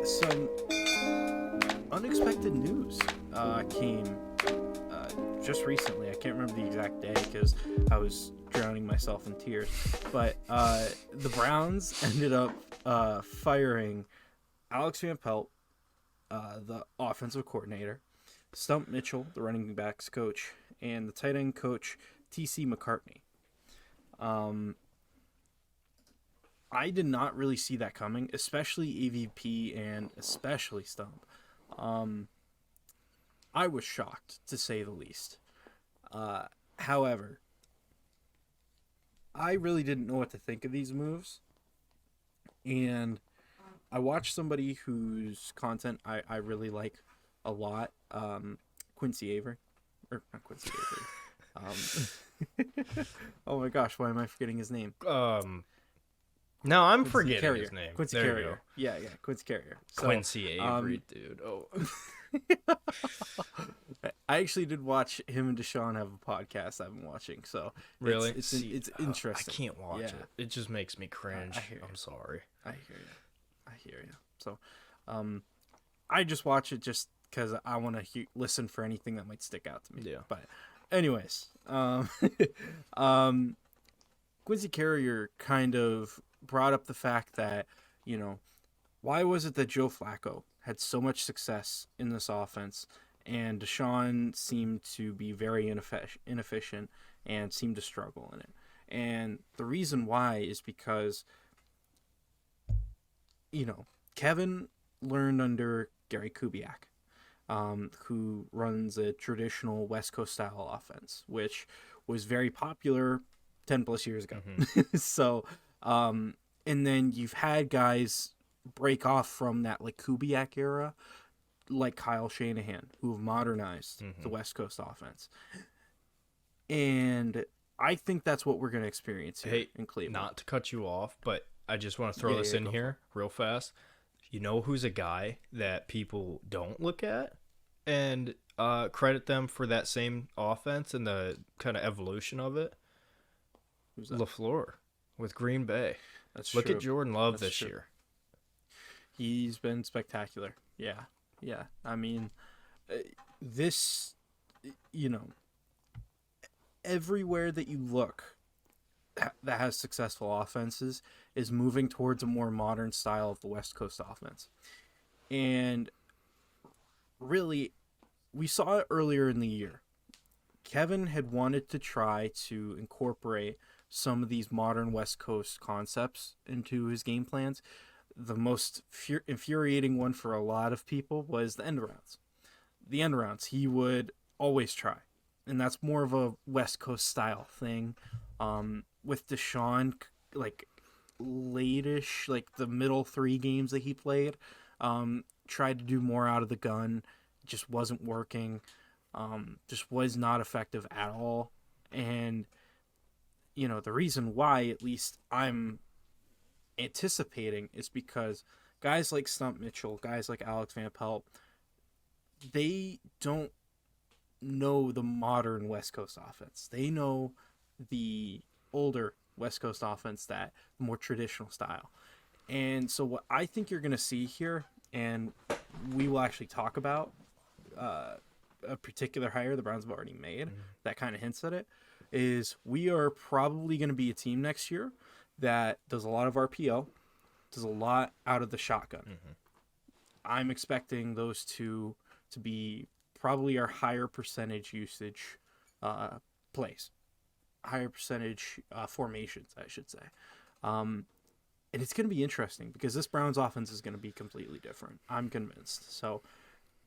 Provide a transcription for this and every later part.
some unexpected news came just recently. I can't remember the exact day because I was drowning myself in tears. But the Browns ended up firing Alex Van Pelt, the offensive coordinator, Stump Mitchell, the running backs coach, and the tight end coach, T.C. McCartney. I did not really see that coming, especially AVP and especially Stump. I was shocked, to say the least. However, I really didn't know what to think of these moves. And I watched somebody whose content I really like a lot, Quincy Avery. Or, not Quincy Avery. Oh my gosh, why am I forgetting his name? No, I'm Quincy forgetting Carrier. his name. Quincy there Carrier. Yeah, Quincy Carrier. So, Quincy Avery, dude. Oh. I actually did watch him and Deshaun have a podcast I've been watching, so Really? it's interesting. I can't watch it. It just makes me cringe. I'm sorry. I hear you. So, I just watch it just because I want to listen for anything that might stick out to me. Yeah. But, anyways, Quincy Carrier kind of brought up the fact that, why was it that Joe Flacco had so much success in this offense and Deshaun seemed to be very inefficient and seemed to struggle in it? And the reason why is because, Kevin learned under Gary Kubiak, who runs a traditional West Coast style offense, which was very popular 10 plus years ago. Mm-hmm. So, and then you've had guys break off from that like Kubiak era, like Kyle Shanahan, who have modernized the West Coast offense. And I think that's what we're going to experience here in Cleveland. Not to cut you off, but I just want to throw this in here real fast. You know who's a guy that people don't look at and credit them for that same offense and the kind of evolution of it? Who's that? LaFleur with Green Bay. Look at Jordan Love this year. He's been spectacular. Yeah. I mean, this, everywhere that you look that has successful offenses is moving towards a more modern style of the West Coast offense. And really, we saw it earlier in the year. Kevin had wanted to try to incorporate some of these modern West Coast concepts into his game plans. The most infuriating one for a lot of people was the end rounds. The end rounds he would always try, and that's more of a West Coast style thing. With Deshaun, like late-ish, like the middle 3 games that he played, tried to do more out of the gun, just wasn't working. Just was not effective at all. And the reason why, at least I'm anticipating, is because guys like Stump Mitchell, guys like Alex Van Pelt, they don't know the modern West Coast offense. They know the older West Coast offense, that more traditional style. And so what I think you're going to see here, and we will actually talk about a particular hire the Browns have already made that kind of hints at it, is we are probably going to be a team next year that does a lot of RPO, does a lot out of the shotgun. I'm expecting those two to be probably our higher percentage usage plays, higher percentage formations, I should say. And it's going to be interesting because this Browns offense is going to be completely different. I'm convinced. So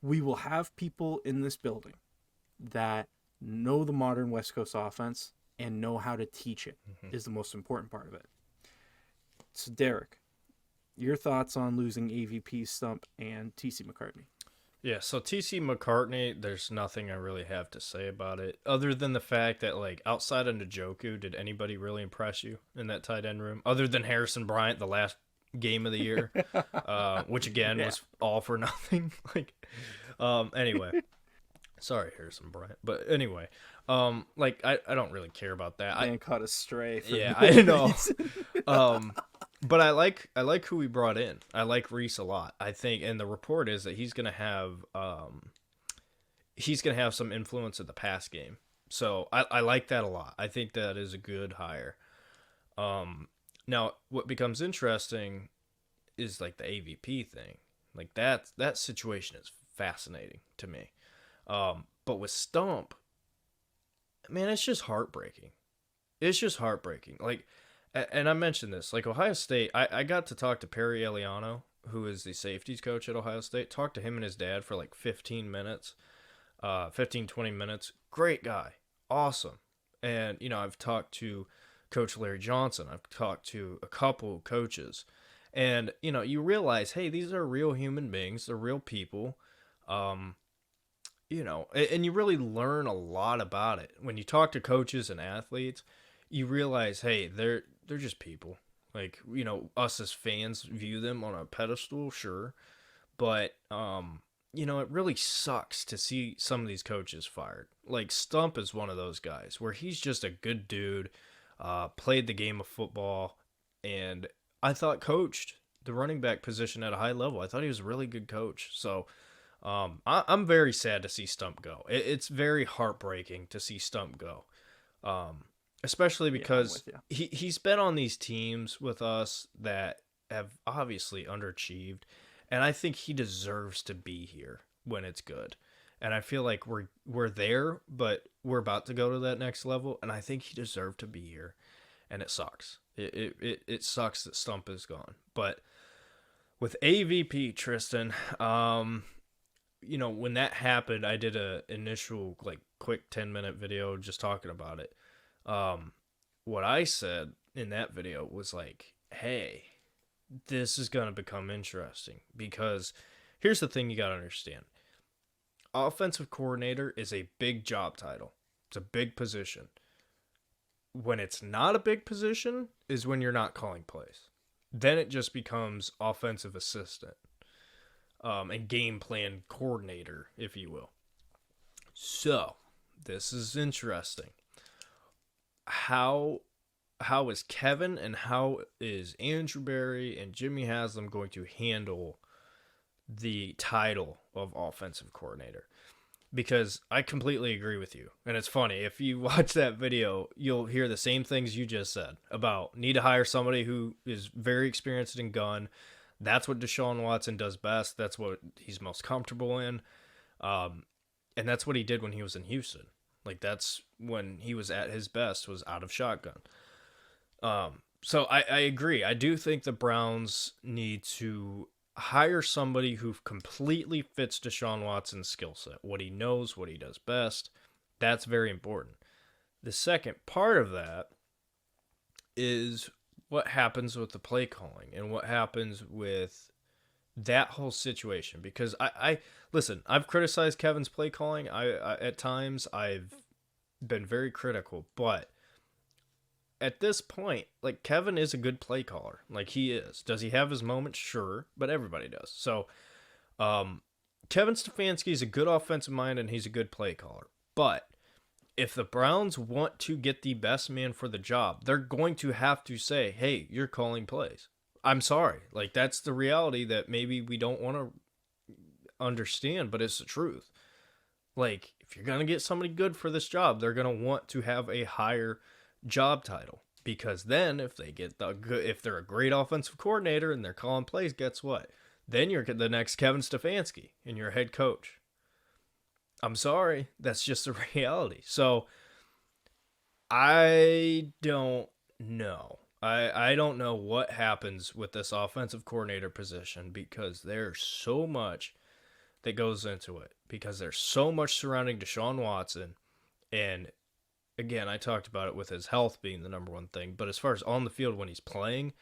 we will have people in this building that know the modern West Coast offense and know how to teach it is the most important part of it. So, Derek, your thoughts on losing AVP, Stump, and T.C. McCartney? Yeah, so T.C. McCartney, there's nothing I really have to say about it, other than the fact that, like, outside of Njoku, did anybody really impress you in that tight end room? Other than Harrison Bryant, the last game of the year, which, again, was all for nothing. Anyway. Sorry, Harrison Bryant. But anyway, I don't really care about that. Man caught a stray. Yeah, I know. But I like who we brought in. I like Reese a lot. I think, and the report is that he's gonna have some influence in the pass game. So I like that a lot. I think that is a good hire. Um, Now what becomes interesting is like the AVP thing. Like that situation is fascinating to me. But with Stump, man, it's just heartbreaking. It's just heartbreaking. Like, and I mentioned this, like Ohio State, I got to talk to Perry Eliano, who is the safeties coach at Ohio State. Talked to him and his dad for like 15 minutes, 15, 20 minutes. Great guy. Awesome. And, I've talked to Coach Larry Johnson. I've talked to a couple coaches. And, you realize, hey, these are real human beings. They're real people. Um, and you really learn a lot about it when you talk to coaches and athletes. You realize, hey, they're just people. Like, us as fans view them on a pedestal, sure, but it really sucks to see some of these coaches fired. Like Stump is one of those guys where he's just a good dude, played the game of football, and I thought coached the running back position at a high level. I thought he was a really good coach. So I'm very sad to see Stump go. It's very heartbreaking to see Stump go, especially Yeah, I'm because with you. he's been on these teams with us that have obviously underachieved, and I think he deserves to be here when it's good. And I feel like we're there, but we're about to go to that next level, and I think he deserved to be here, and it sucks. It sucks that Stump is gone, but with AVP Tristan, when that happened, I did a initial like quick 10-minute video just talking about it. Um, what I said in that video was like, "Hey, this is gonna become interesting because here's the thing you gotta understand: offensive coordinator is a big job title. It's a big position. When it's not a big position is when you're not calling plays. Then it just becomes offensive assistant." And game plan coordinator, if you will. So, this is interesting. How is Kevin and how is Andrew Berry and Jimmy Haslam going to handle the title of offensive coordinator? Because I completely agree with you. And it's funny, if you watch that video, you'll hear the same things you just said about need to hire somebody who is very experienced in gun. That's what Deshaun Watson does best. That's what he's most comfortable in. And that's what he did when he was in Houston. Like, that's when he was at his best, was out of shotgun. So I agree. I do think the Browns need to hire somebody who completely fits Deshaun Watson's skill set, what he knows, what he does best. That's very important. The second part of that is what happens with the play calling and what happens with that whole situation. Because I listen, I've criticized Kevin's play calling. I at times I've been very critical, but at this point, like Kevin is a good play caller. Like he is. Does he have his moments? Sure, but everybody does. So, Kevin Stefanski is a good offensive mind and he's a good play caller. But if the Browns want to get the best man for the job, they're going to have to say, "Hey, you're calling plays." I'm sorry. Like that's the reality that maybe we don't want to understand, but it's the truth. Like if you're going to get somebody good for this job, they're going to want to have a higher job title because then if they get if they're a great offensive coordinator and they're calling plays, guess what? Then you're the next Kevin Stefanski and you're head coach. I'm sorry, that's just the reality. So I don't know. I don't know what happens with this offensive coordinator position because there's so much that goes into it. Because there's so much surrounding Deshaun Watson. And again, I talked about it with his health being the number one thing. But as far as on the field when he's playing,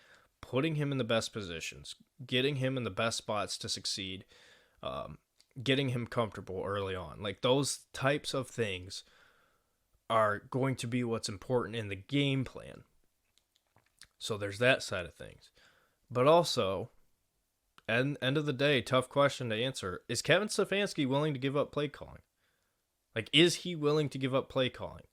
putting him in the best positions, getting him in the best spots to succeed, getting him comfortable early on. Like those types of things are going to be what's important in the game plan. So there's that side of things. But also, end of the day, tough question to answer. Is Kevin Stefanski willing to give up play calling? Like, is he willing to give up play calling?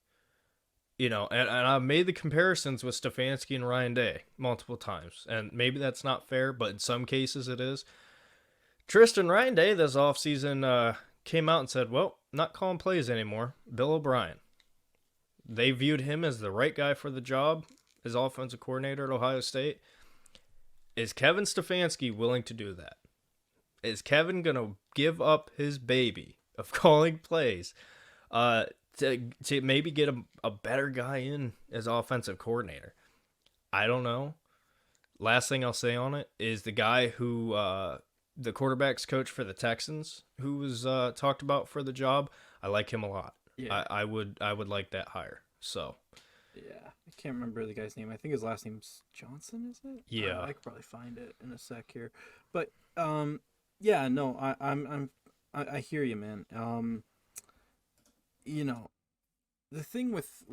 And I've made the comparisons with Stefanski and Ryan Day multiple times, and maybe that's not fair, but in some cases it is. Ryan Day this offseason came out and said, well, not calling plays anymore. Bill O'Brien. They viewed him as the right guy for the job as offensive coordinator at Ohio State. Is Kevin Stefanski willing to do that? Is Kevin going to give up his baby of calling plays to maybe get a better guy in as offensive coordinator? I don't know. Last thing I'll say on it is the guy who, the quarterback's coach for the Texans, who was talked about for the job. I like him a lot. Yeah. I would like that hire. So. Yeah, I can't remember the guy's name. I think his last name's Johnson, is it? Yeah. I could probably find it in a sec here. But yeah, no, I hear you, man. The thing with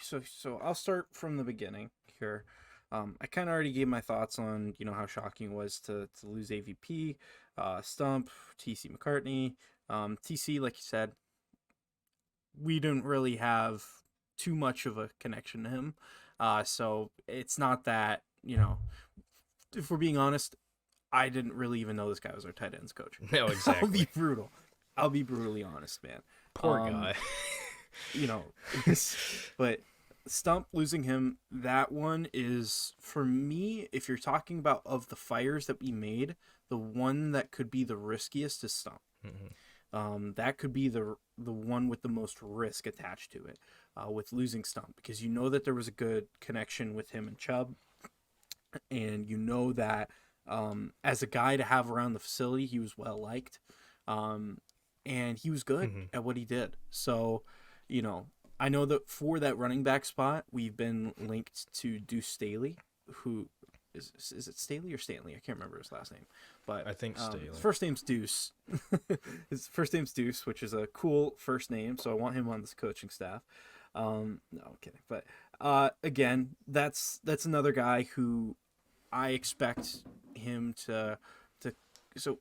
so I'll start from the beginning here. I kind of already gave my thoughts on how shocking it was to lose AVP, Stump, TC McCartney, TC, like you said, we didn't really have too much of a connection to him, so it's not that if we're being honest, I didn't really even know this guy was our tight ends coach. No, exactly. I'll be brutally honest, man. Poor guy. But Stump, losing him, that one is, for me, if you're talking about of the fires that we made, the one that could be the riskiest is Stump. Mm-hmm. That could be the one with the most risk attached to it, with losing Stump, because that there was a good connection with him and Chubb, and that as a guy to have around the facility, he was well liked, and he was good at what he did. So, I know that for that running back spot, we've been linked to Deuce Staley, who is it Staley or Stanley? I can't remember his last name, but I think Staley. His first name's Deuce. His first name's Deuce, which is a cool first name, so I want him on this coaching staff. No, I'm kidding. But again, that's another guy who I expect him to. So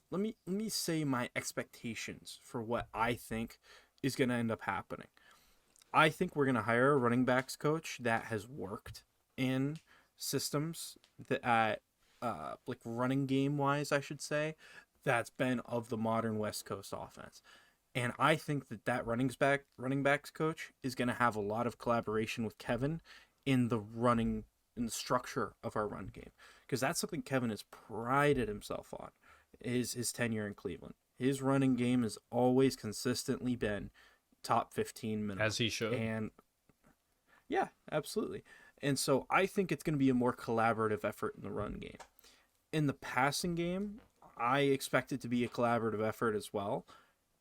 let me say my expectations for what I think is going to end up happening. I think we're going to hire a running backs coach that has worked in systems that like running game wise, I should say, that's been of the modern West Coast offense. And I think that running backs coach is going to have a lot of collaboration with Kevin in the structure of our run game, because that's something Kevin has prided himself on, is his tenure in Cleveland. His running game has always consistently been top 15 minimum. As he should. And yeah, absolutely. And so I think it's going to be a more collaborative effort in the run game. In the passing game, I expect it to be a collaborative effort as well.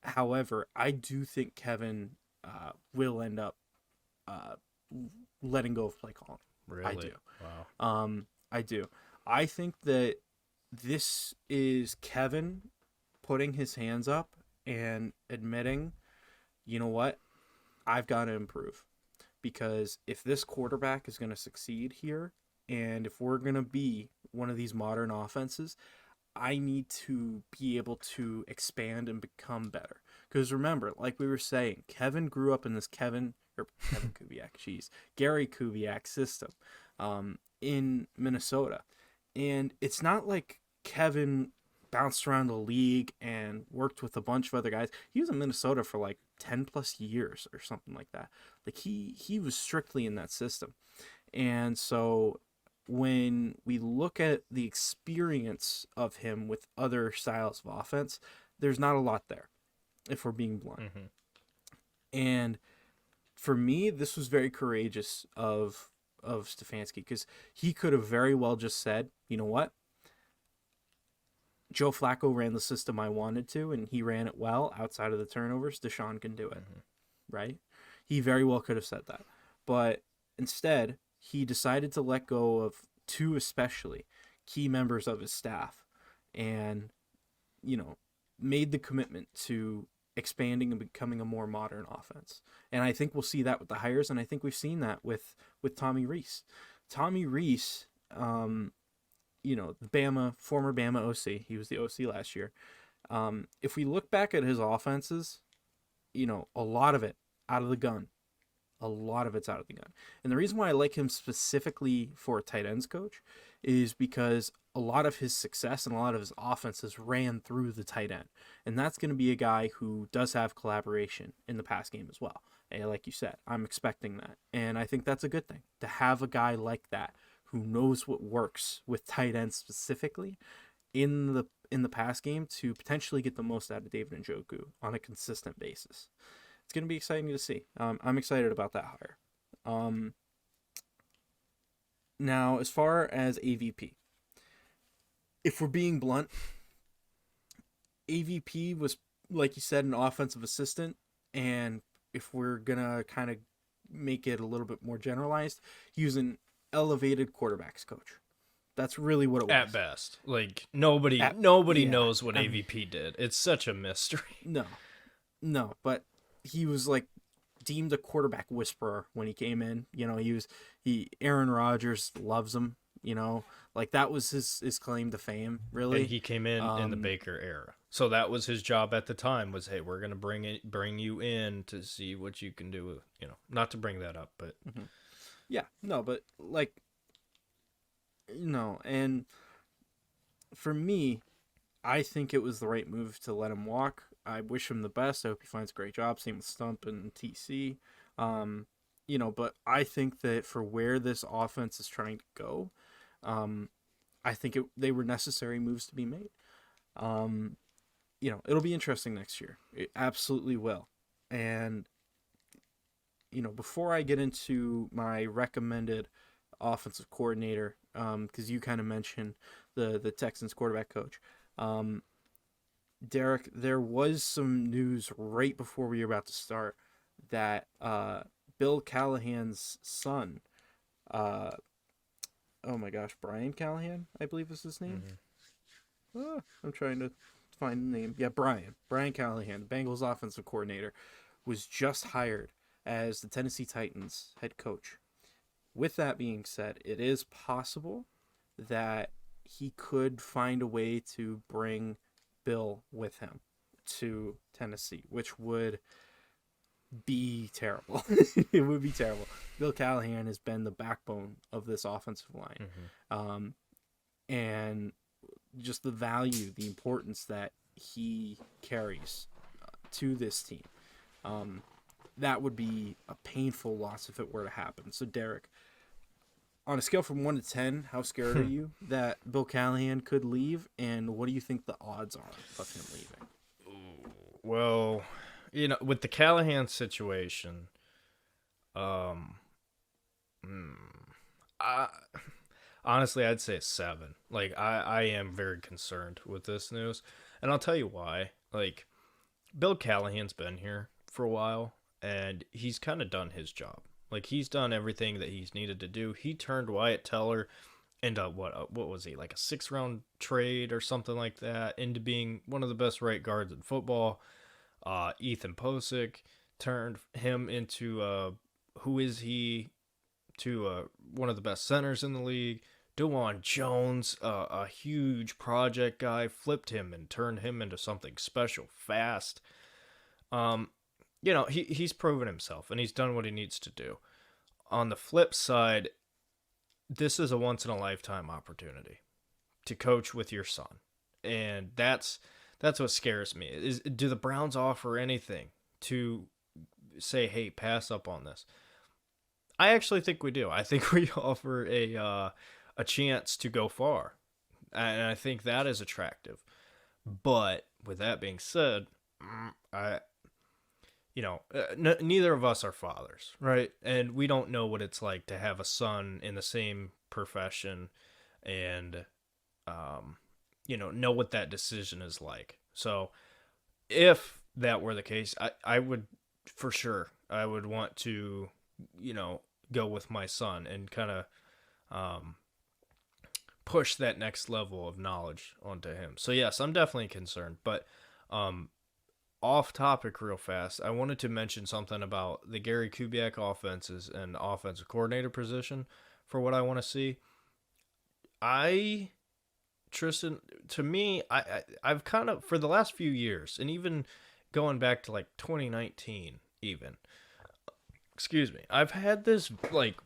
However, I do think Kevin will end up letting go of play calling. Really? I do. Wow. I do. I think that this is Kevin putting his hands up and admitting, you know what, I've got to improve. Because if this quarterback is going to succeed here, and if we're going to be one of these modern offenses, I need to be able to expand and become better. Because remember, like we were saying, Kevin grew up in this Gary Kubiak system in Minnesota. And it's not like Kevin bounced around the league and worked with a bunch of other guys. He was in Minnesota for like 10 plus years or something like that. Like he was strictly in that system. And so when we look at the experience of him with other styles of offense, there's not a lot there, if we're being blunt. Mm-hmm. And for me, this was very courageous of Stefanski, because he could have very well just said, you know what? Joe Flacco ran the system I wanted to, and he ran it well outside of the turnovers. Deshaun can do it, right? He very well could have said that. But instead, he decided to let go of two especially key members of his staff and, made the commitment to expanding and becoming a more modern offense. And I think we'll see that with the hires, and I think we've seen that with Tommy Rees. Tommy Rees, the former Bama OC. He was the OC last year. If we look back at his offenses, a lot of it out of the gun. A lot of it's out of the gun. And the reason why I like him specifically for a tight ends coach is because a lot of his success and a lot of his offenses ran through the tight end. And that's going to be a guy who does have collaboration in the pass game as well. And like you said, I'm expecting that. And I think that's a good thing to have a guy like that who knows what works with tight ends specifically in the pass game to potentially get the most out of David Njoku on a consistent basis. It's going to be exciting to see. I'm excited about that hire. Now, as far as AVP, if we're being blunt, AVP was, like you said, an offensive assistant. And if we're going to kind of make it a little bit more generalized, he was an elevated quarterbacks coach. That's really what it was. At best. Like, nobody Yeah, knows what I mean, AVP did. It's such a mystery. no, but he was like deemed a quarterback whisperer when he came in. You know, Aaron Rodgers loves him, you know, like that was his claim to fame, really. And he came in the Baker era. So that was his job at the time was, hey, we're going to bring you in to see what you can do, you know, not to bring that up, but yeah, no, but like, you know, and for me, I think it was the right move to let him walk. I wish him the best. I hope he finds a great job. Same with Stump and TC. You know, but I think that for where this offense is trying to go, I think they were necessary moves to be made. You know, it'll be interesting next year. It absolutely will. And, you know, before I get into my recommended offensive coordinator, because you kind of mentioned the Texans quarterback coach, Derek, there was some news right before we were about to start that Bill Callahan's son, oh my gosh, Brian Callahan, I believe is his name. I'm trying to find the name. Yeah, Brian Callahan, the Bengals offensive coordinator, was just hired as the Tennessee Titans head coach. With that being said, it is possible that he could find a way to bring Bill with him to Tennessee, which would be terrible. It would be terrible. Bill Callahan has been the backbone of this offensive line. And just the value, the importance that he carries to this team. That would be a painful loss if it were to happen. So, Derek, on a scale from 1 to 10, how scared are you that Bill Callahan could leave, and what do you think the odds are of him leaving? well, you know, with the Callahan situation, honestly, I'd say a 7. Like, I am very concerned with this news, and I'll tell you why. Like, Bill Callahan's been here for a while, and he's kind of done his job. Like, he's done everything that he's needed to do. He turned Wyatt Teller into what was he, like a 6th-round trade or something like that, into being one of the best right guards in football. Ethan Posick turned him into who is he, to one of the best centers in the league. DeJuan Jones, a huge project guy, flipped him and turned him into something special fast. You know, he's proven himself, and he's done what he needs to do. On the flip side, this is a once-in-a-lifetime opportunity to coach with your son. And that's what scares me. Do the Browns offer anything to say, hey, pass up on this? I actually think we do. I think we offer a chance to go far. And I think that is attractive. But with that being said, neither of us are fathers, right? And we don't know what it's like to have a son in the same profession and, know what that decision is like. So if that were the case, I would, for sure, I would want to, go with my son and kind of push that next level of knowledge onto him. So yes, I'm definitely concerned, but off topic real fast, I wanted to mention something about the Gary Kubiak offenses and offensive coordinator position for what I want to see. Tristan, to me, I've kind of, for the last few years, and even going back to like 2019 even, excuse me, I've had this, like,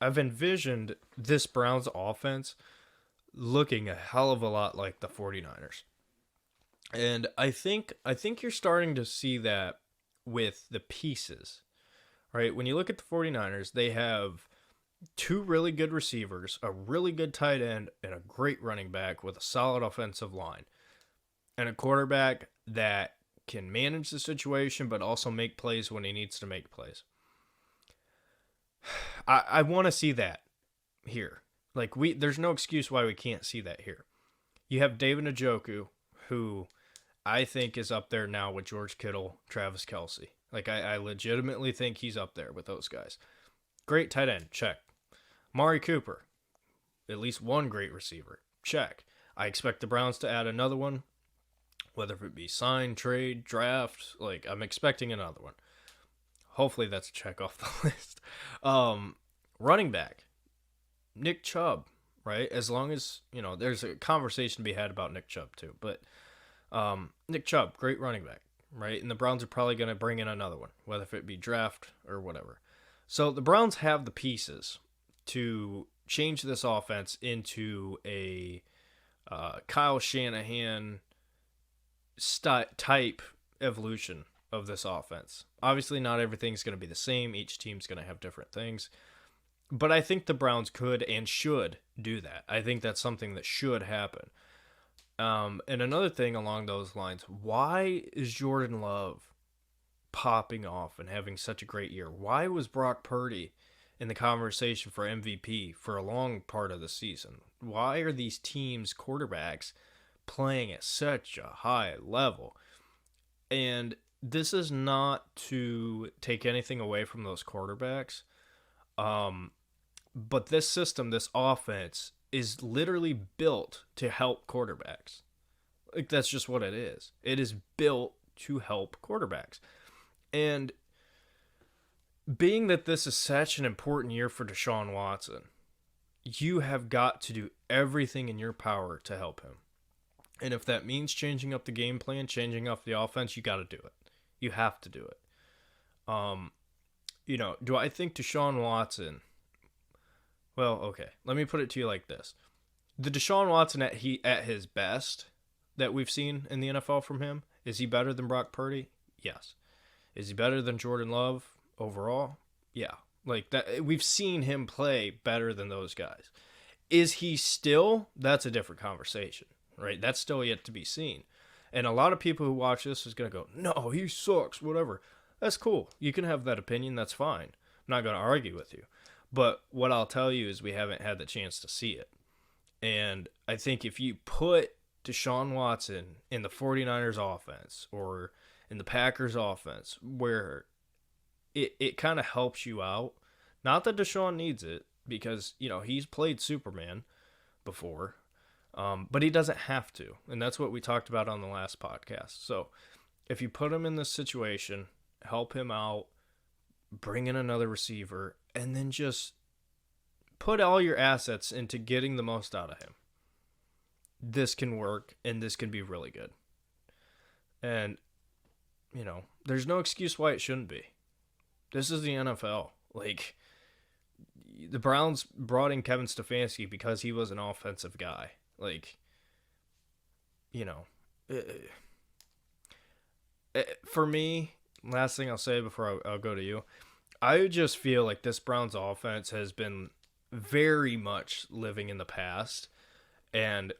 I've envisioned this Browns offense looking a hell of a lot like the 49ers. And I think you're starting to see that with the pieces, right? When you look at the 49ers, they have two really good receivers, a really good tight end, and a great running back with a solid offensive line, and a quarterback that can manage the situation but also make plays when he needs to make plays. I want to see that here. Like, there's no excuse why we can't see that here. You have David Njoku, who I think is up there now with George Kittle, Travis Kelce. Like, I legitimately think he's up there with those guys. Great tight end, check. Mari Cooper, at least one great receiver, check. I expect the Browns to add another one, whether it be sign, trade, draft. Like, I'm expecting another one. Hopefully that's a check off the list. Running back, Nick Chubb, right? As long as, there's a conversation to be had about Nick Chubb too. But Nick Chubb, great running back, right? And the Browns are probably going to bring in another one, whether it be draft or whatever. So the Browns have the pieces to change this offense into a Kyle Shanahan type evolution of this offense. Obviously, not everything's going to be the same. Each team's going to have different things. But I think the Browns could and should do that. I think that's something that should happen. And another thing along those lines, why is Jordan Love popping off and having such a great year? Why was Brock Purdy in the conversation for MVP for a long part of the season? Why are these teams' quarterbacks playing at such a high level? And this is not to take anything away from those quarterbacks. But this system, this offense, is literally built to help quarterbacks. Like, that's just what it is. It is built to help quarterbacks. And being that this is such an important year for Deshaun Watson, you have got to do everything in your power to help him. And if that means changing up the game plan, changing up the offense, you got to do it. You have to do it. Do I think Deshaun Watson... Well, okay. Let me put it to you like this. The Deshaun Watson at his best that we've seen in the NFL from him, is he better than Brock Purdy? Yes. Is he better than Jordan Love overall? Yeah. Like, that, we've seen him play better than those guys. Is he still? That's a different conversation, right? That's still yet to be seen. And a lot of people who watch this is going to go, no, he sucks, whatever. That's cool. You can have that opinion. That's fine. I'm not going to argue with you. But what I'll tell you is we haven't had the chance to see it. And I think if you put Deshaun Watson in the 49ers offense or in the Packers offense, where it kind of helps you out, not that Deshaun needs it, because, he's played Superman before, but he doesn't have to. And that's what we talked about on the last podcast. So if you put him in this situation, help him out, bring in another receiver, and then just put all your assets into getting the most out of him, this can work, and this can be really good. And, there's no excuse why it shouldn't be. This is the NFL. Like, the Browns brought in Kevin Stefanski because he was an offensive guy. Like, for me, last thing I'll say before I'll go to you, I just feel like this Browns offense has been very much living in the past. And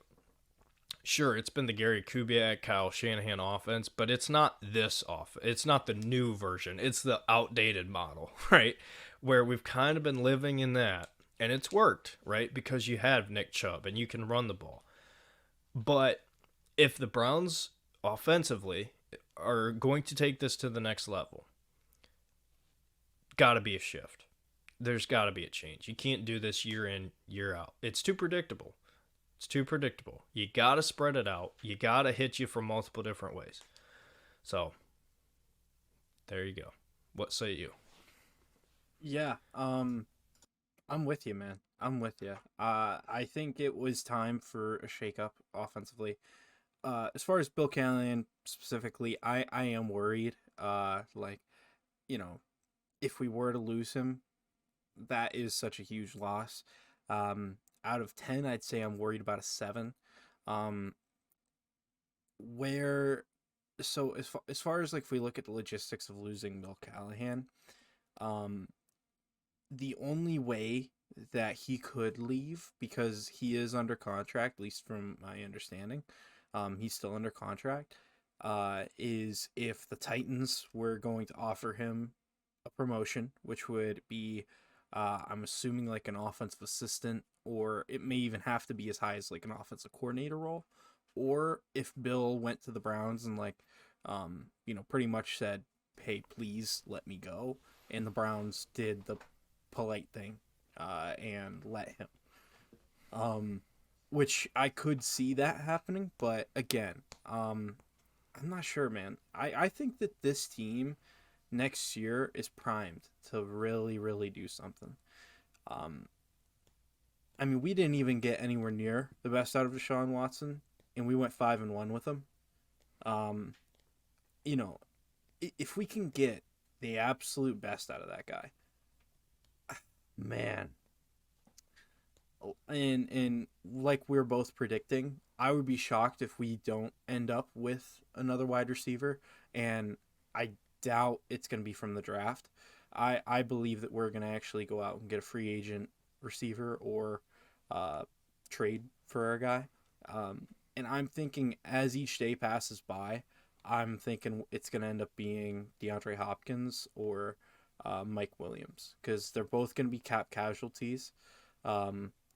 sure, it's been the Gary Kubiak, Kyle Shanahan offense, but it's not this offense. It's not the new version. It's the outdated model, right? Where we've kind of been living in that. And it's worked, right? Because you have Nick Chubb and you can run the ball. But if the Browns offensively are going to take this to the next level, got to be a shift. There's got to be a change. You can't do this year in, year out. It's too predictable. It's too predictable. You got to spread it out. You got to hit you from multiple different ways. So, there you go. What say you? Yeah, I'm with you, man. I'm with you. I think it was time for a shakeup offensively. As far as Bill Callahan specifically, I am worried. if we were to lose him, that is such a huge loss. Out of 10, I'd say I'm worried about a 7. Um, where so as far as like if we look at the logistics of losing Bill Callahan, um, the only way that he could leave, because he is under contract, at least from my understanding, he's still under contract, is if the Titans were going to offer him a promotion, which would be, I'm assuming, like an offensive assistant, or it may even have to be as high as like an offensive coordinator role, or if Bill went to the Browns and like, pretty much said, "Hey, please let me go," and the Browns did the polite thing, and let him. Um, which I could see that happening, but again, I'm not sure, man. I think that this team next year is primed to really, really do something. Um, I mean, we didn't even get anywhere near the best out of Deshaun Watson, and we went 5-1 with him. Um, you know, if we can get the absolute best out of that guy, man, and like we're both predicting, I would be shocked if we don't end up with another wide receiver, and I doubt it's going to be from the draft. I believe that we're going to actually go out and get a free agent receiver or uh, trade for our guy. And I'm thinking as each day passes by, I'm thinking it's going to end up being DeAndre Hopkins or Mike Williams, because they're both going to be cap casualties.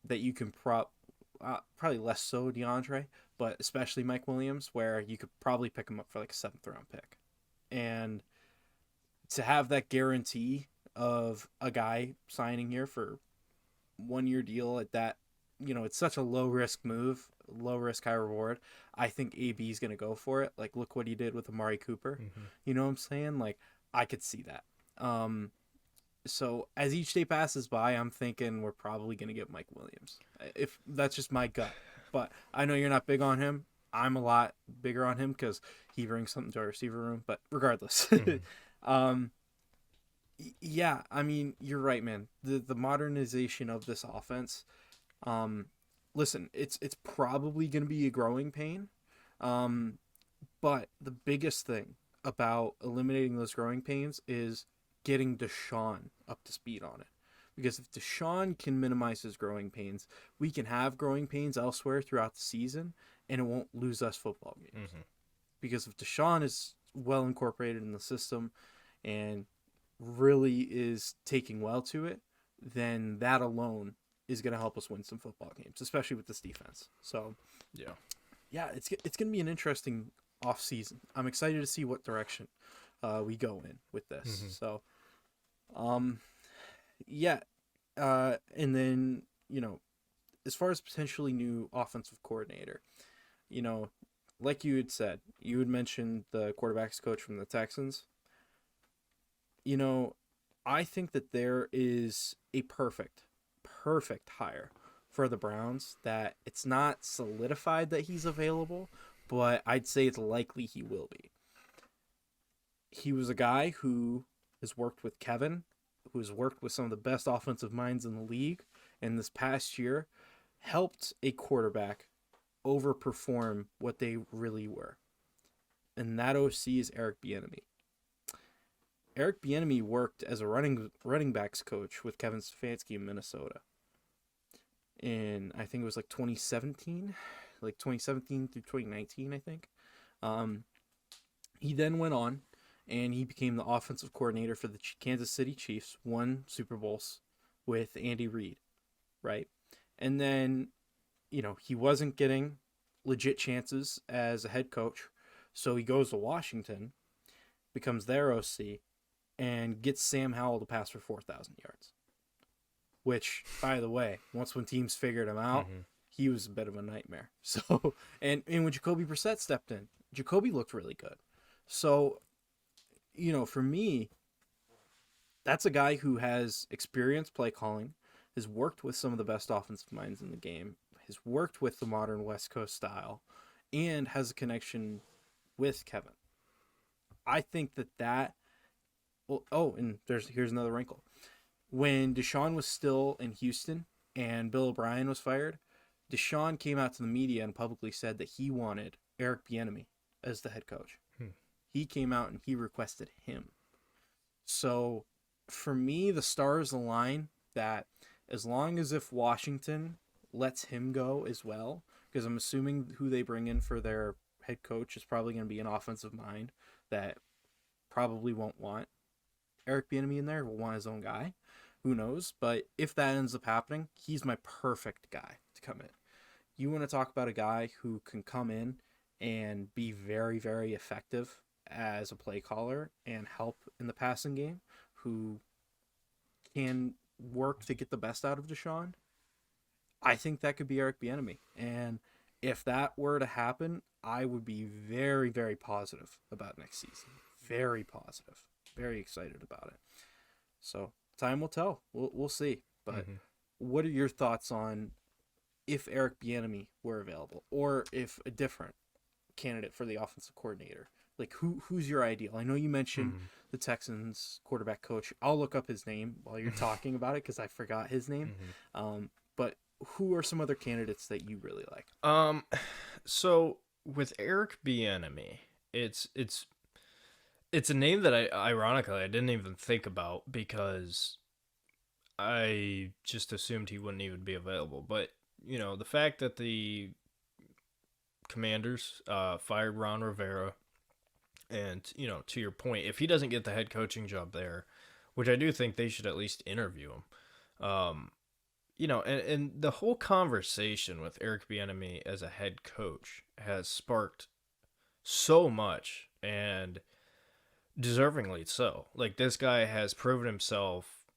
That you can probably less so DeAndre, but especially Mike Williams, where you could probably pick him up for like a 7th round pick. And to have that guarantee of a guy signing here for 1 year deal at that, it's such a low risk move, low risk, high reward. I think AB is going to go for it. Like, look what he did with Amari Cooper. Mm-hmm. You know what I'm saying? Like, I could see that. So as each day passes by, I'm thinking we're probably going to get Mike Williams. If that's just my gut. But I know you're not big on him. I'm a lot bigger on him because he brings something to our receiver room. But regardless, um, yeah, I mean, you're right, man. The modernization of this offense. Um, listen, it's probably going to be a growing pain. Um, but the biggest thing about eliminating those growing pains is getting Deshaun up to speed on it. Because if Deshaun can minimize his growing pains, we can have growing pains elsewhere throughout the season, and it won't lose us football games. Mm-hmm. Because if Deshaun is well incorporated in the system and really is taking well to it, then that alone is going to help us win some football games, especially with this defense. So, Yeah. yeah, it's going to be an interesting off season. I'm excited to see what direction we go in with this. Mm-hmm. So, yeah, and then as far as potentially new offensive coordinator, you know, like you had said, you had mentioned the quarterbacks coach from the Texans. You know, I think that there is a perfect hire for the Browns, that it's not solidified that he's available, but I'd say it's likely he will be. He was a guy who has worked with Kevin, who's worked with some of the best offensive minds in the league, and this past year helped a quarterback overperform what they really were. And that OC is Eric Bieniemy. Eric Bieniemy worked as a running backs coach with Kevin Stefanski in Minnesota. In, I think it was like 2017, like 2017 through 2019, I think. He then went on and he became the offensive coordinator for the Kansas City Chiefs, won Super Bowls with Andy Reid, right? And then, he wasn't getting legit chances as a head coach, so he goes to Washington, becomes their OC, and gets Sam Howell to pass for 4,000 yards. Which, by the way, once when teams figured him out, Mm-hmm. he was a bit of a nightmare. So, and when Jacoby Brissett stepped in, Jacoby looked really good. So, for me, that's a guy who has experience play calling, has worked with some of the best offensive minds in the game, has worked with the modern West Coast style, and has a connection with Kevin. I think that Well, oh, and here's another wrinkle. When Deshaun was still in Houston and Bill O'Brien was fired, Deshaun came out to the media and publicly said that he wanted Eric Bieniemy as the head coach. Hmm. He came out and he requested him. So for me, the stars align that as long as if Washington lets him go as well, because I'm assuming who they bring in for their head coach is probably going to be an offensive mind that probably won't want Eric Bieniemy in there, will want his own guy. Who knows? But if that ends up happening, he's my perfect guy to come in. You want to talk about a guy who can come in and be very, very effective as a play caller and help in the passing game, who can work to get the best out of Deshaun. I think that could be Eric Bieniemy. And if that were to happen, I would be very, very positive about next season. Very positive. Very excited about it. So time will tell. We'll see. But what are your thoughts on if Eric Bieniemy were available, or if a different candidate for the offensive coordinator? Like who's your ideal? I know you mentioned the Texans quarterback coach. I'll look up his name while you're talking about it because I forgot his name. But who are some other candidates that you really like? So with Eric Bieniemy, it's a name that I didn't even think about because I just assumed he wouldn't even be available. But the fact that the Commanders fired Ron Rivera, and to your point, if he doesn't get the head coaching job there, which I do think they should at least interview him. And the whole conversation with Eric Bieniemy as a head coach has sparked so much, and deservingly so. Like, this guy has proven himself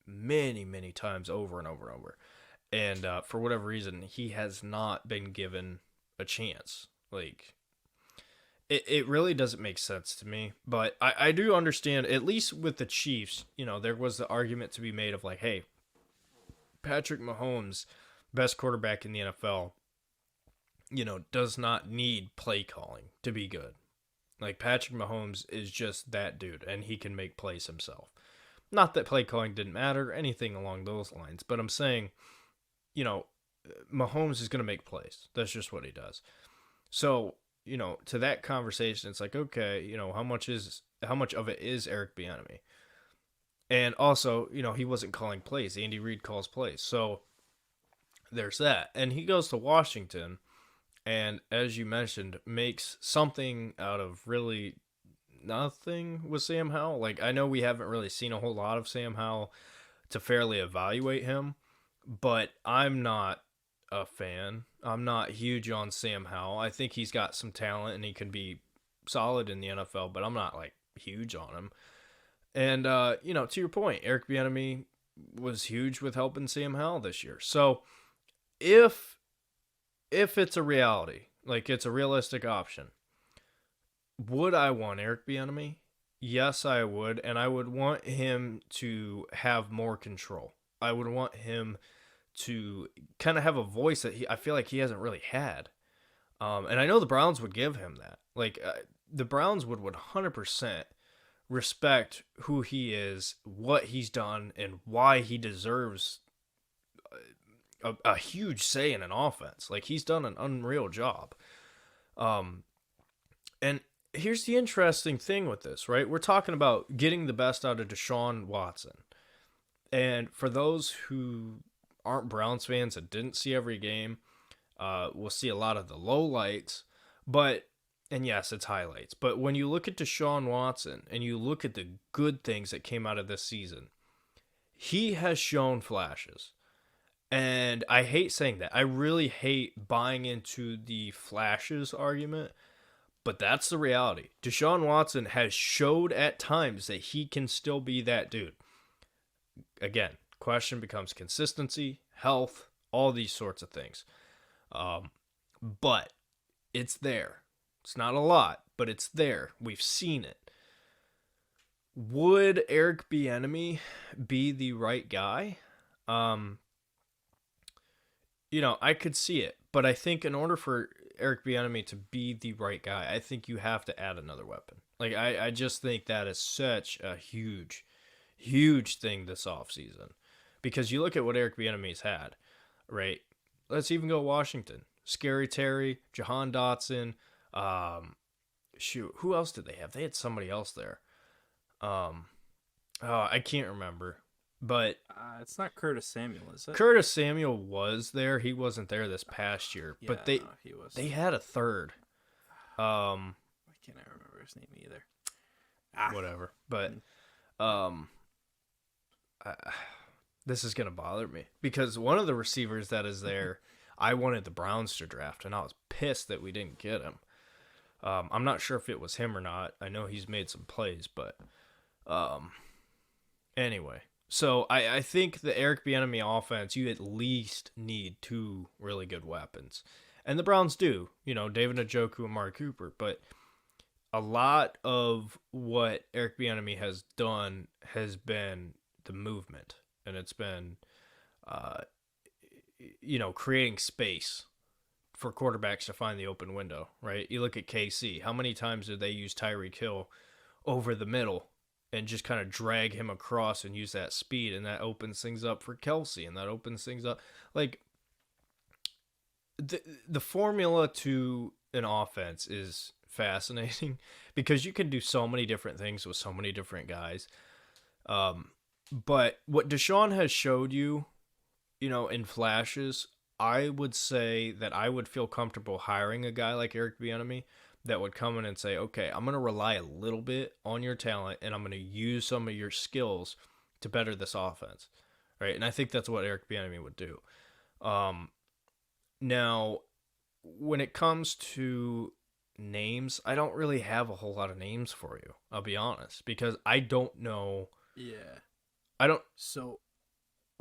many, many times over and over and over. And for whatever reason, he has not been given a chance. Like, it really doesn't make sense to me. But I do understand, at least with the Chiefs, there was the argument to be made of like, hey, Patrick Mahomes, best quarterback in the NFL, does not need play calling to be good. Like, Patrick Mahomes is just that dude, and he can make plays himself. Not that play calling didn't matter, anything along those lines, but I'm saying, Mahomes is going to make plays. That's just what he does. So, to that conversation, it's like, okay, how much of it is Eric Bieniemy? And also, he wasn't calling plays. Andy Reid calls plays. So there's that. And he goes to Washington, and as you mentioned, makes something out of really nothing with Sam Howell. Like, I know we haven't really seen a whole lot of Sam Howell to fairly evaluate him, but I'm not a fan. I'm not huge on Sam Howell. I think he's got some talent and he can be solid in the NFL, but I'm not like huge on him. And to your point, Eric Bieniemy was huge with helping Sam Howell this year. So if it's a reality, like it's a realistic option, would I want Eric Bieniemy? Yes, I would, and I would want him to have more control. I would want him to kind of have a voice that I feel like he hasn't really had. And I know the Browns would give him that. Like, the Browns would 100% respect who he is, what he's done, and why he deserves a huge say in an offense. Like, he's done an unreal job. And here's the interesting thing with this, right? We're talking about getting the best out of Deshaun Watson. And for those who aren't Browns fans and didn't see every game, we'll see a lot of the lowlights, and yes, it's highlights. But when you look at Deshaun Watson and you look at the good things that came out of this season, he has shown flashes. And I hate saying that. I really hate buying into the flashes argument, but that's the reality. Deshaun Watson has showed at times that he can still be that dude. Again, question becomes consistency, health, all these sorts of things. But it's there. It's not a lot, but it's there. We've seen it. Would Eric Bieniemy be the right guy? I could see it, but I think in order for Eric Bieniemy to be the right guy, I think you have to add another weapon. Like, I just think that is such a huge, huge thing this offseason. Because you look at what Eric Bieniemy's had, right? Let's even go Washington. Scary Terry, Jahan Dotson. Shoot, who else did they have? They had somebody else there. I can't remember. But It's not Curtis Samuel, is it? Curtis Samuel was there. He wasn't there this past year. Yeah, But no, he was. they had a third. Why can't I remember his name either? Whatever. But this is gonna bother me because one of the receivers that is there, I wanted the Browns to draft, and I was pissed that we didn't get him. I'm not sure if it was him or not. I know he's made some plays, but anyway. So I think the Eric Bieniemy offense, you at least need two really good weapons, and the Browns do. You know, David Njoku and Mark Cooper, but a lot of what Eric Bieniemy has done has been the movement, and it's been, creating space for quarterbacks to find the open window, right? You look at KC. How many times did they use Tyreek Hill over the middle and just kind of drag him across and use that speed, and that opens things up for Kelsey, and that opens things up. Like, the formula to an offense is fascinating because you can do so many different things with so many different guys. But what Deshaun has showed you, in flashes, I would say that I would feel comfortable hiring a guy like Eric Bieniemy that would come in and say, okay, I'm going to rely a little bit on your talent, and I'm going to use some of your skills to better this offense, right? And I think that's what Eric Bieniemy would do. Now, when it comes to names, I don't really have a whole lot of names for you, I'll be honest, because I don't know. Yeah. I don't. So,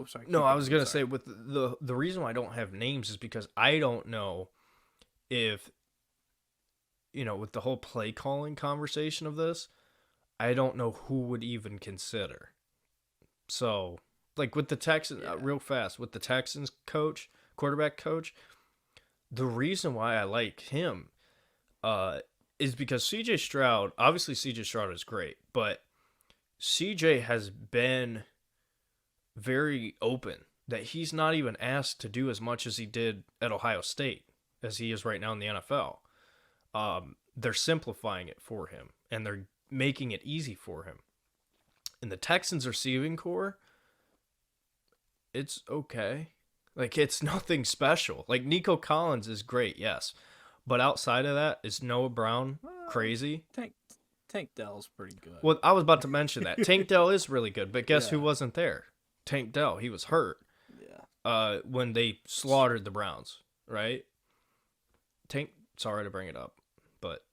sorry. No, I was going to say, with the reason why I don't have names is because I don't know if, with the whole play calling conversation of this, I don't know who would even consider. So, like with the Texans, real fast, with the Texans quarterback coach, the reason why I like him is because CJ Stroud, obviously CJ Stroud is great, but CJ has been very open that he's not even asked to do as much as he did at Ohio State as he is right now in the NFL. They're simplifying it for him, and they're making it easy for him. In the Texans receiving core, it's okay. Like, it's nothing special. Like, Nico Collins is great, yes. But outside of that, is Noah Brown crazy? Tank Dell's pretty good. Well, I was about to mention that. Tank Dell is really good, but guess who wasn't there? Tank Dell. He was hurt. Yeah. When they slaughtered the Browns, right? Sorry to bring it up, but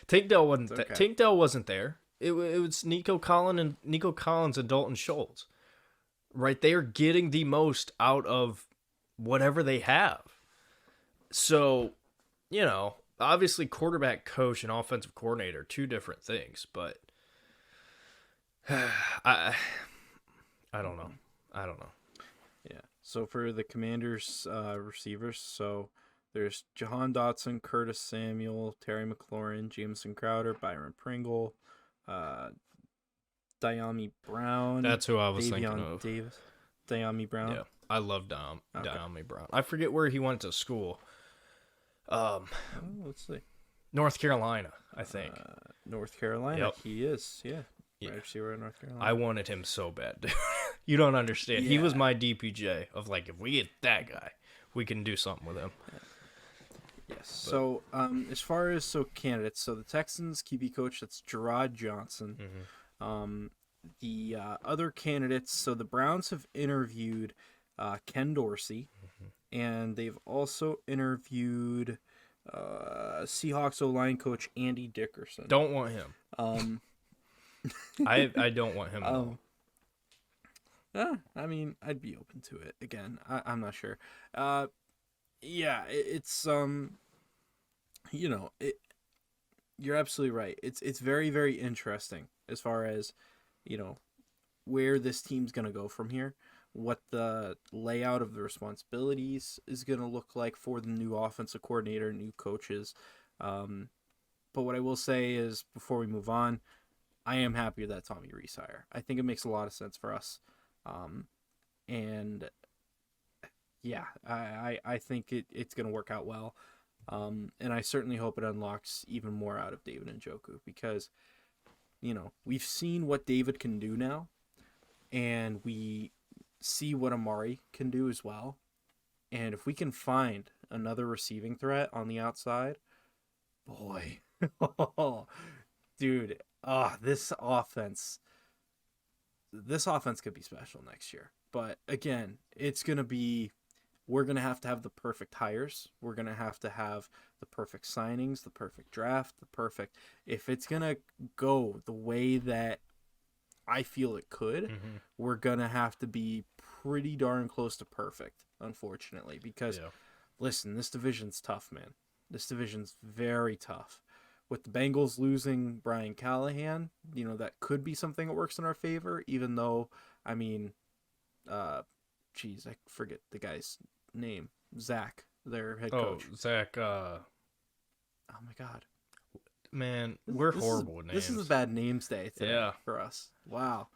Tank Dell wasn't there. Tank Dell wasn't there. It was Nico Collins and Dalton Schultz. Right? They are getting the most out of whatever they have. So, obviously quarterback coach and offensive coordinator are two different things, but I don't know. Yeah. So for the Commanders receivers, so there's Jahan Dotson, Curtis Samuel, Terry McLaurin, Jameson Crowder, Byron Pringle, Diami Brown. That's who I was thinking of. Diami Brown. Yeah, I love Diami Brown. I forget where he went to school. Let's see. North Carolina, I think. North Carolina. Yep. He is. Yeah. Right receiver in North Carolina. I wanted him so bad, dude. You don't understand. Yeah. He was my DPJ of like, if we get that guy, we can do something with him. Yes. But, so, as far as candidates, so the Texans QB coach, that's Gerard Johnson. Mm-hmm. The other candidates, so the Browns have interviewed Ken Dorsey, mm-hmm. and they've also interviewed Seahawks O-line coach Andy Dickerson. Don't want him. I don't want him. I mean, I'd be open to it. Again, I'm not sure. It's you're absolutely right. It's very, very interesting as far as, where this team's gonna go from here, what the layout of the responsibilities is gonna look like for the new offensive coordinator, new coaches. But what I will say is, before we move on, I am happy with that Tommy Rees hire. I think it makes a lot of sense for us. And yeah, I think it's going to work out well. And I certainly hope it unlocks even more out of David Njoku because, we've seen what David can do now, and we see what Amari can do as well. And if we can find another receiving threat on the outside, boy, dude, this offense could be special next year. But again, we're going to have the perfect hires. We're going to have the perfect signings, the perfect draft, if it's going to go the way that I feel it could, we're going to have to be pretty darn close to perfect, unfortunately, because listen, this division's tough, man. This division's very tough. With the Bengals losing Brian Callahan, that could be something that works in our favor, even though, I forget the guy's name. Zach, their head coach. Zach, oh my God. Man, we're horrible with names. This is a bad names day today for us. Wow.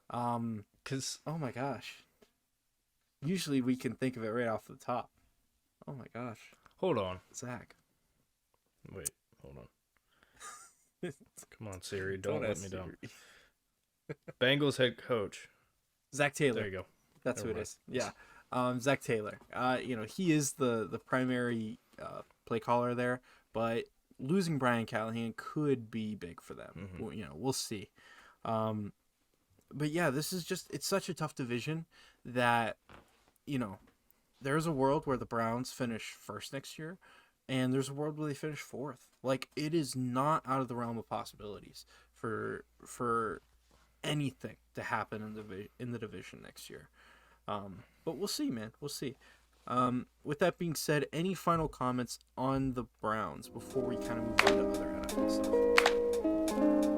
Because, oh my gosh. Usually we can think of it right off the top. Oh my gosh. Hold on. Zach. Wait, hold on. Come on, Siri. Don't let me down. Bengals head coach. Zach Taylor. There you go. That's who it is. Yeah. Zach Taylor. He is the primary play caller there, but losing Brian Callahan could be big for them. We'll see. But yeah, it's such a tough division that, there's a world where the Browns finish first next year, and there's a world where they finish fourth. Like, it is not out of the realm of possibilities for anything to happen in the division next year. But we'll see, man. We'll see. With that being said, any final comments on the Browns before we kind of move on to other NFL stuff?